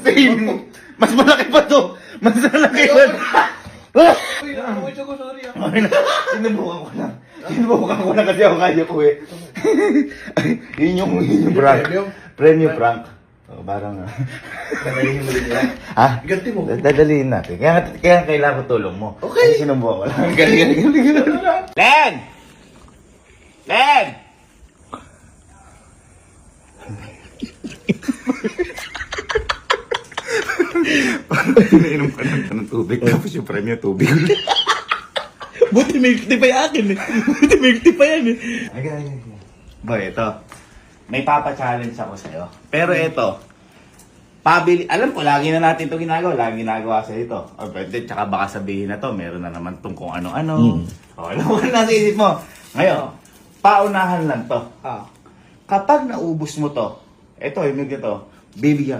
Same. Mas malaki pa to. Mas malaki pa. Uy, ako, sorry. Okay na. Sinubukan ko lang. Sinubukan ko lang kasi ako kaya ko eh. Yun yung prank. Premium prank. So, parang... Dadalihin mo din yan. Ha? Ganti mo. Dadalihin natin. Kaya kailangan ko tulong mo. Okay. Kasi sinubukan ko lang. Galing. Len! Len! Pinainom ka ng tubig. Tapos yung premium tubig. Buti milk tea pa yung akin eh. Buti milk tea pa yan eh. Boy, ito. May papa-challenge ako sa'yo. Pero ito, alam ko, lagi na natin ito ginagawa. Lagi ginagawa sa'yo ito. O, pwede, tsaka baka sabihin na to, meron na naman itong kung ano-ano. O, alam mo na nasa isip mo. Ngayon, paunahan lang to. Ah. Kapag naubos mo to, ito, yung ito, bibigyan